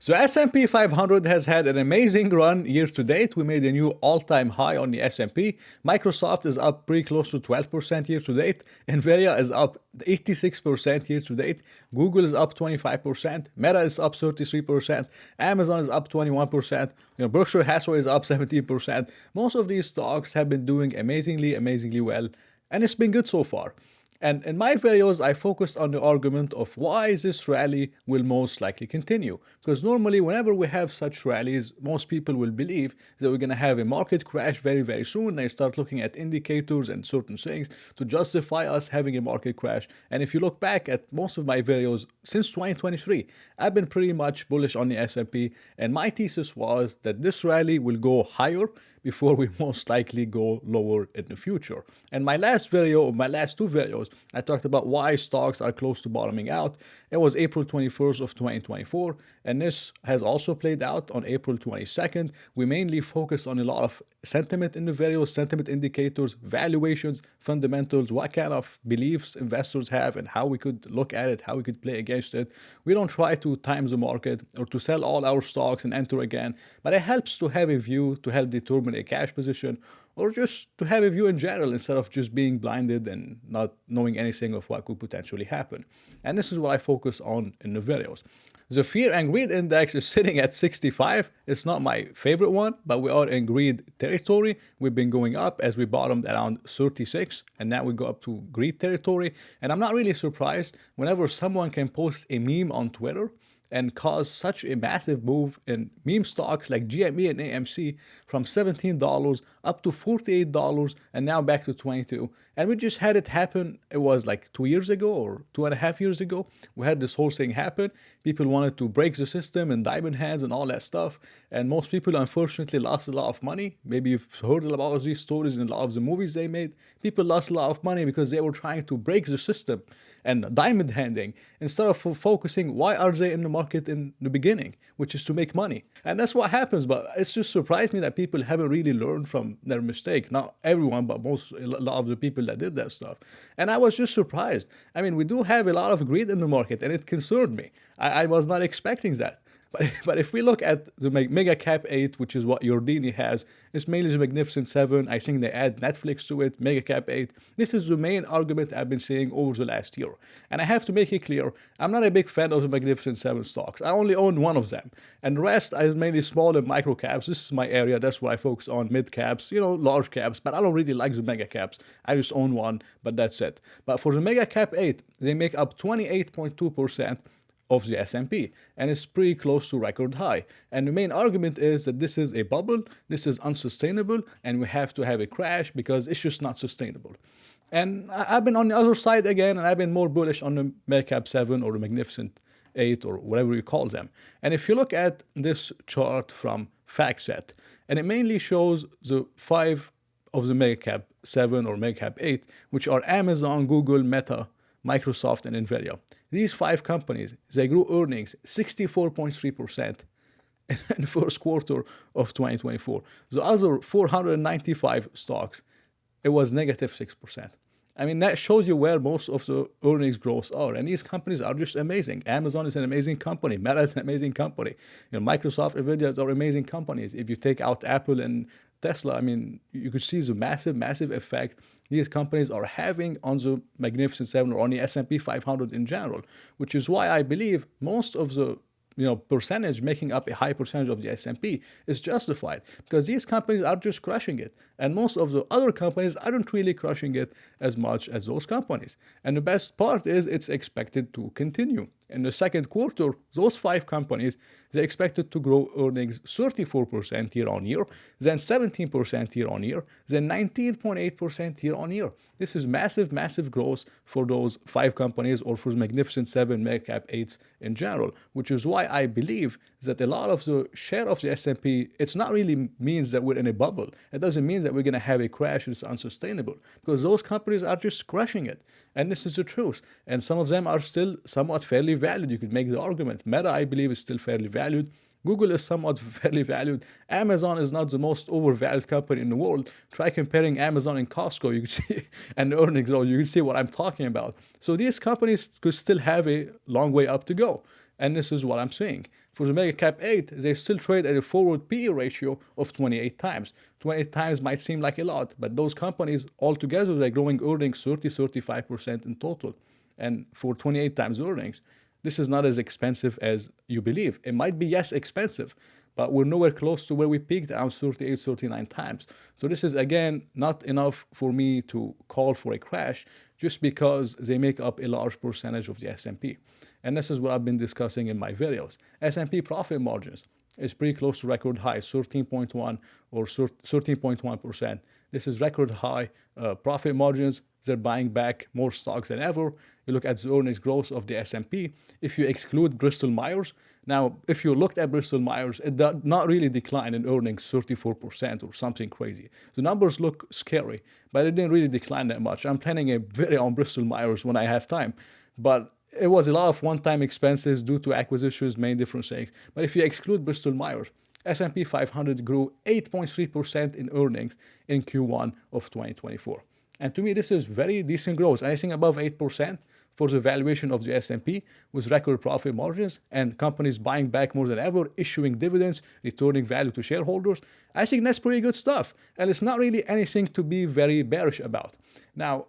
So S&P 500 has had an amazing run year to date. We made a new all-time high on the S&P. Microsoft is up pretty close to 12% year to date. Nvidia is up 86% year to date. Google is up 25%. Meta is up 33%. Amazon is up 21%. Berkshire Hathaway is up 17%. Most of these stocks have been doing amazingly well, and it's been good so far. And in my videos, I focused on the argument of why this rally will most likely continue. Because normally, whenever we have such rallies, most people will believe that we're going to have a market crash very soon. They start looking at indicators and certain things to justify us having a market crash. And if you look back at most of my videos since 2023, I've been pretty much bullish on the S&P. And my thesis was that this rally will go higher before we most likely go lower in the future. And my last video, my last two videos, I talked about why stocks are close to bottoming out. It was April 21st of 2024, and this has also played out on April 22nd. We mainly focus on a lot of sentiment in the videos, sentiment indicators, valuations, fundamentals, what kind of beliefs investors have and how we could look at it, how we could play against it. We don't try to time the market or to sell all our stocks and enter again, but it helps to have a view to help determine a cash position, or just to have a view in general instead of just being blinded and not knowing anything of what could potentially happen. And this is what I focus on in the videos. The fear and greed index is sitting at 65. It's not my favorite one, but we are in greed territory. We've been going up as we bottomed around 36, and now we go up to greed territory. And I'm not really surprised whenever someone can post a meme on Twitter and cause such a massive move in meme stocks like GME and AMC from $17 up to $48 and now back to 22. And we just had it happen. It was like 2 years ago or 2.5 years ago. We had this whole thing happen. People wanted to break the system and diamond hands and all that stuff. And most people unfortunately lost a lot of money. Maybe you've heard about these stories in a lot of the movies they made. People lost a lot of money because they were trying to break the system and diamond handing instead of focusing why are they in the market in the beginning, which is to make money. And that's what happens. But it's just surprised me that people haven't really learned from their mistake. Not everyone, but a lot of the people that did that stuff. And I was just surprised. I mean, we do have a lot of greed in the market, and it concerned me. I was not expecting that. But if we look at the Mega Cap 8, which is what Yordini has, it's mainly the Magnificent 7. I think they add Netflix to it, Mega Cap 8. This is the main argument I've been seeing over the last year. And I have to make it clear, I'm not a big fan of the Magnificent 7 stocks. I only own one of them. And the rest is mainly small and micro caps. This is my area. That's where I focus on, mid caps, large caps. But I don't really like the Mega Caps. I just own one, but that's it. But for the Mega Cap 8, they make up 28.2% of the S&P, and it's pretty close to record high. And the main argument is that this is a bubble, this is unsustainable, and we have to have a crash because it's just not sustainable. And I've been on the other side again, and I've been more bullish on the Medcap 7 or the Magnificent 8 or whatever you call them. And if you look at this chart from FactSet, and it mainly shows the 5 of the Megacap 7 or Megacap 8, which are Amazon, Google, Meta, Microsoft, and Nvidia. These 5 companies, they grew earnings 64.3% in the first quarter of 2024. The other 495 stocks, it was negative 6%. I mean, that shows you where most of the earnings growth are. And these companies are just amazing. Amazon is an amazing company. Meta is an amazing company. Microsoft, Nvidia are amazing companies. If you take out Apple and Tesla, I mean, you could see the massive effect these companies are having on the Magnificent 7 or on the S&P 500 in general, which is why I believe most of the percentage making up a high percentage of the S&P is justified because these companies are just crushing it. And most of the other companies aren't really crushing it as much as those companies. And the best part is it's expected to continue. In the second quarter, those 5 companies, they expected to grow earnings 34% year on year, then 17% year on year, then 19.8% year on year. This is massive growth for those 5 companies or for the Magnificent 7 Mega Cap 8s in general, which is why I believe that a lot of the share of the S&P, it's not really means that we're in a bubble. It doesn't mean that we're going to have a crash that's unsustainable because those companies are just crushing it. And this is the truth. And some of them are still somewhat fairly valued. You could make the argument. Meta, I believe, is still fairly valued. Google is somewhat fairly valued. Amazon is not the most overvalued company in the world. Try comparing Amazon and Costco, you could see, and the earnings, you can see what I'm talking about. So these companies could still have a long way up to go. And this is what I'm saying. For the mega cap 8, they still trade at a forward PE ratio of 28 times. 28 times might seem like a lot, but those companies altogether, they're growing earnings 35% in total. And for 28 times earnings, this is not as expensive as you believe. It might be, yes, expensive, but we're nowhere close to where we peaked around 38, 39 times. So this is, again, not enough for me to call for a crash just because they make up a large percentage of the S&P. And this is what I've been discussing in my videos. S&P profit margins is pretty close to record highs, 13.1 or 13.1%. This is record high profit margins. They're buying back more stocks than ever. You look at the earnings growth of the S&P. If you exclude Bristol Myers, now if you looked at Bristol Myers, it did not really decline in earnings 34% or something crazy. The numbers look scary, but it didn't really decline that much. I'm planning a video on Bristol Myers when I have time, but it was a lot of one-time expenses due to acquisitions, many different things. But if you exclude Bristol Myers, S&P 500 grew 8.3% in earnings in Q1 of 2024. And to me, this is very decent growth. Anything above 8% for the valuation of the S&P with record profit margins and companies buying back more than ever, issuing dividends, returning value to shareholders. I think that's pretty good stuff. And it's not really anything to be very bearish about. Now,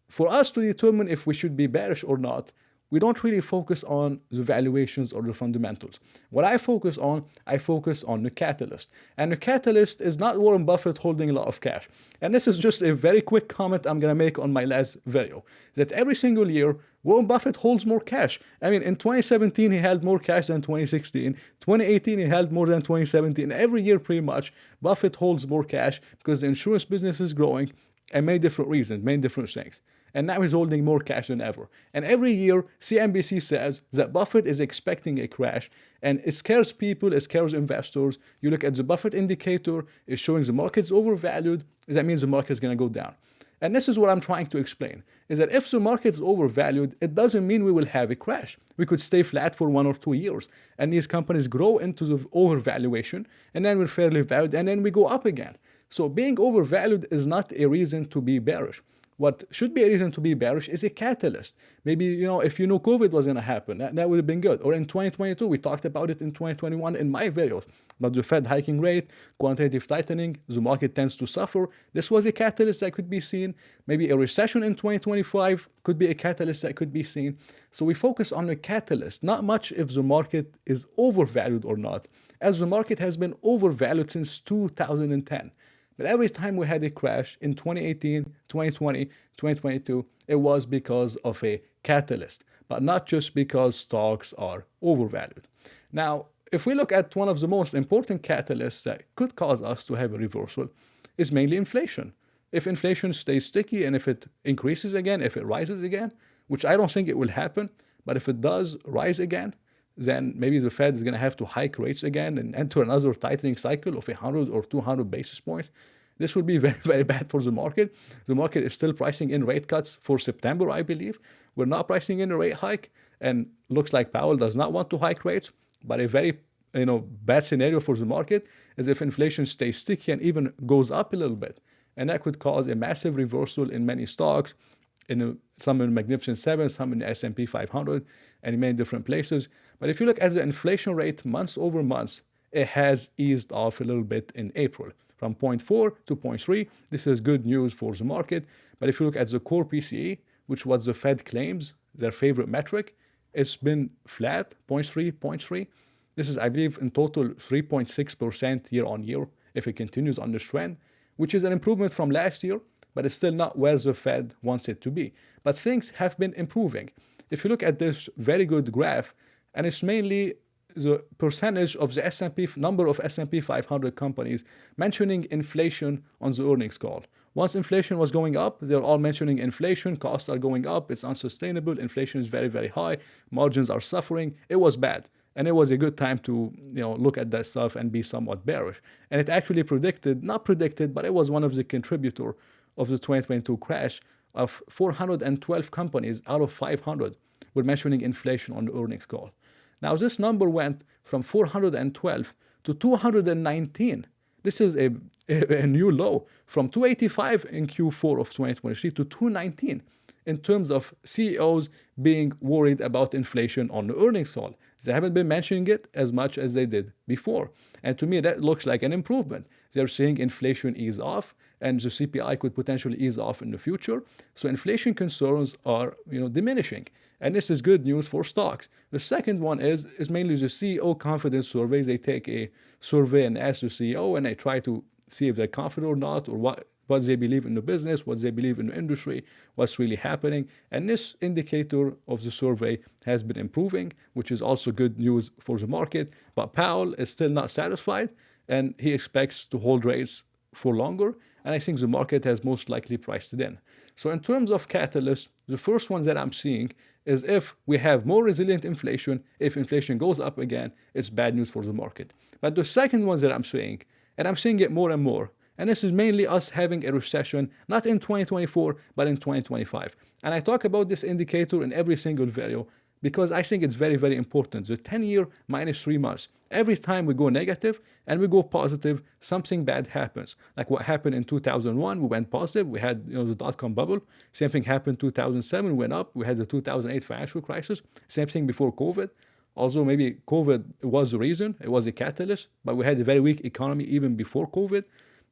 for us to determine if we should be bearish or not, we don't really focus on the valuations or the fundamentals. What I focus on the catalyst. And the catalyst is not Warren Buffett holding a lot of cash. And this is just a very quick comment I'm gonna make on my last video, that every single year, Warren Buffett holds more cash. I mean, in 2017, he held more cash than 2016. 2018, he held more than 2017. Every year, pretty much, Buffett holds more cash because the insurance business is growing and many different reasons, many different things. And now he's holding more cash than ever. And every year, CNBC says that Buffett is expecting a crash, and it scares people, it scares investors. You look at the Buffett indicator, it's showing the market's overvalued. That means the market's gonna go down. And this is what I'm trying to explain, is that if the market's overvalued, it doesn't mean we will have a crash. We could stay flat for 1 or 2 years, and these companies grow into the overvaluation, and then we're fairly valued, and then we go up again. So being overvalued is not a reason to be bearish. What should be a reason to be bearish is a catalyst. Maybe, if you knew COVID was going to happen, that would have been good. Or in 2022, we talked about it in 2021 in my videos. But the Fed hiking rate, quantitative tightening, the market tends to suffer. This was a catalyst that could be seen. Maybe a recession in 2025 could be a catalyst that could be seen. So we focus on the catalyst, not much if the market is overvalued or not, as the market has been overvalued since 2010. But every time we had a crash in 2018, 2020, 2022, it was because of a catalyst, but not just because stocks are overvalued. Now, if we look at one of the most important catalysts that could cause us to have a reversal, is mainly inflation. If inflation stays sticky and if it increases again, if it rises again, which I don't think it will happen, but if it does rise again, then maybe the Fed is going to have to hike rates again and enter another tightening cycle of 100 or 200 basis points. This would be very, very bad for the market. The market is still pricing in rate cuts for September, I believe. We're not pricing in a rate hike, and looks like Powell does not want to hike rates. But a very bad scenario for the market is if inflation stays sticky and even goes up a little bit. And that could cause a massive reversal in many stocks, some in the Magnificent Seven, some in the S&P 500, and in many different places. But if you look at the inflation rate months over months, it has eased off a little bit in April, from 0.4 to 0.3. This is good news for the market. But if you look at the core PCE, which was the Fed claims, their favorite metric, it's been flat, 0.3, 0.3. This is, I believe, in total 3.6% year on year if it continues on this trend, which is an improvement from last year, but it's still not where the Fed wants it to be. But things have been improving. If you look at this very good graph, and it's mainly the percentage of the S&P, number of S&P 500 companies mentioning inflation on the earnings call. Once inflation was going up, they're all mentioning inflation, costs are going up, it's unsustainable, inflation is very, very high, margins are suffering. It was bad. And it was a good time to look at that stuff and be somewhat bearish. And it actually not predicted, but it was one of the contributors of the 2022 crash of 412 companies out of 500 were mentioning inflation on the earnings call. Now, this number went from 412 to 219. This is a new low, from 285 in Q4 of 2023 to 219. in terms of CEOs being worried about inflation on the earnings call. They haven't been mentioning it as much as they did before. And to me, that looks like an improvement. They're saying inflation ease off and the CPI could potentially ease off in the future. So inflation concerns are, diminishing. And this is good news for stocks. The second one is mainly the CEO confidence surveys. They take a survey and ask the CEO and they try to see if they're confident or not, or what they believe in the business, what they believe in the industry, what's really happening. And this indicator of the survey has been improving, which is also good news for the market. But Powell is still not satisfied and he expects to hold rates for longer. And I think the market has most likely priced it in. So in terms of catalysts, the first one that I'm seeing is if we have more resilient inflation, if inflation goes up again, it's bad news for the market. But the second one that I'm seeing, and I'm seeing it more and more, and this is mainly us having a recession, not in 2024, but in 2025. And I talk about this indicator in every single video because I think it's very, very important. The 10-year minus 3 months. Every time we go negative and we go positive, something bad happens. Like what happened in 2001, we went positive. We had the dot-com bubble. Same thing happened in 2007, we went up. We had the 2008 financial crisis. Same thing before COVID. Also, maybe COVID was the reason, it was a catalyst, but we had a very weak economy even before COVID.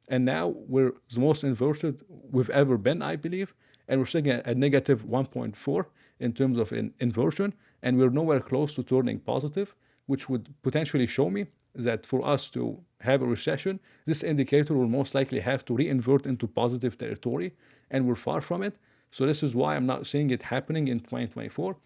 And now we're the most inverted we've ever been, I believe. And we're sitting at negative 1.4 in terms of inversion. And we're nowhere close to turning positive, which would potentially show me that for us to have a recession, this indicator will most likely have to reinvert into positive territory. And we're far from it. So this is why I'm not seeing it happening in 2024.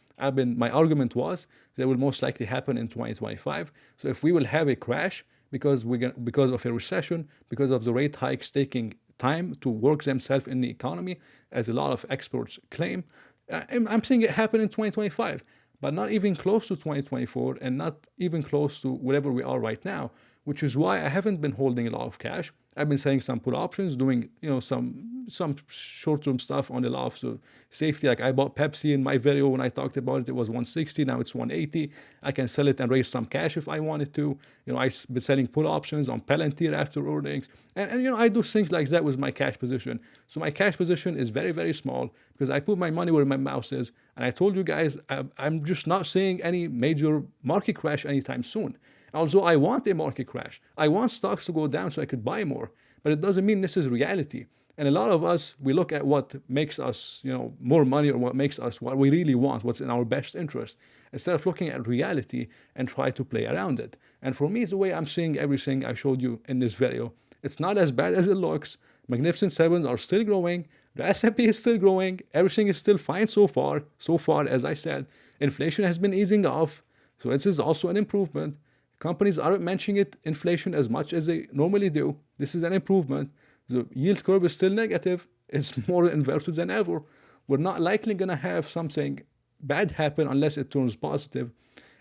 My argument was that it will most likely happen in 2025. So if we will have a crash, because of a recession, because of the rate hikes taking time to work themselves in the economy, as a lot of experts claim, I'm seeing it happen in 2025, but not even close to 2024 and not even close to whatever we are right now, which is why I haven't been holding a lot of cash. I've been selling some put options, doing some short-term stuff on the loss of safety. Like I bought Pepsi in my video when I talked about it. It was 160, now it's 180. I can sell it and raise some cash if I wanted to. I've been selling put options on Palantir after earnings, and I do things like that with my cash position. So my cash position is very, very small because I put my money where my mouth is. And I told you guys, I'm just not seeing any major market crash anytime soon. Although I want a market crash, I want stocks to go down so I could buy more, but it doesn't mean this is reality. And a lot of us, we look at what makes us, more money or what makes us what we really want, what's in our best interest, instead of looking at reality and try to play around it. And for me, the way I'm seeing everything I showed you in this video, it's not as bad as it looks. Magnificent Sevens are still growing. The S&P is still growing. Everything is still fine so far. So far, as I said, inflation has been easing off. So this is also an improvement. Companies aren't mentioning inflation as much as they normally do. This is an improvement. The yield curve is still negative. It's more inverted than ever. We're not likely going to have something bad happen unless it turns positive.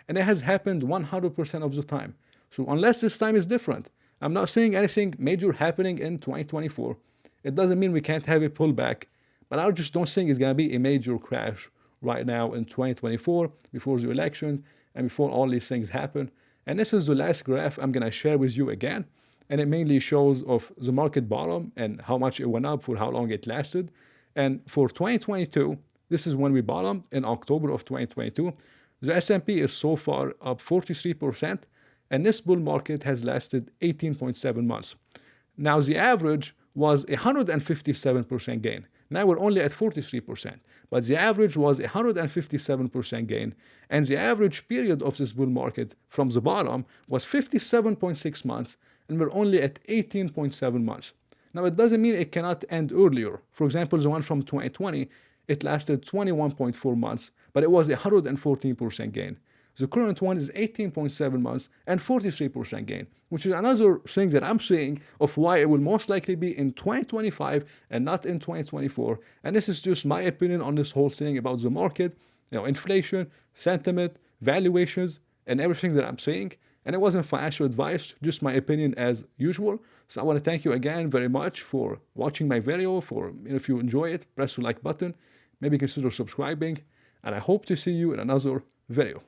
And it has happened 100% of the time. So unless this time is different, I'm not seeing anything major happening in 2024. It doesn't mean we can't have a pullback, but I just don't think it's going to be a major crash right now in 2024 before the election and before all these things happen. And this is the last graph I'm going to share with you again. And it mainly shows of the market bottom and how much it went up, for how long it lasted. And for 2022, this is when we bottomed in October of 2022. The S&P is so far up 43%, and this bull market has lasted 18.7 months. Now the average was 157% gain. Now we're only at 43%, but the average was 157% gain, and the average period of this bull market from the bottom was 57.6 months, and we're only at 18.7 months. Now it doesn't mean it cannot end earlier. For example, the one from 2020, it lasted 21.4 months, but it was 114% gain. The current one is 18.7 months and 43% gain, which is another thing that I'm seeing of why it will most likely be in 2025 and not in 2024. And this is just my opinion on this whole thing about the market, inflation, sentiment, valuations, and everything that I'm saying. And it wasn't financial advice, just my opinion as usual. So I want to thank you again very much for watching my video. If you enjoy it, press the like button, maybe consider subscribing, and I hope to see you in another video.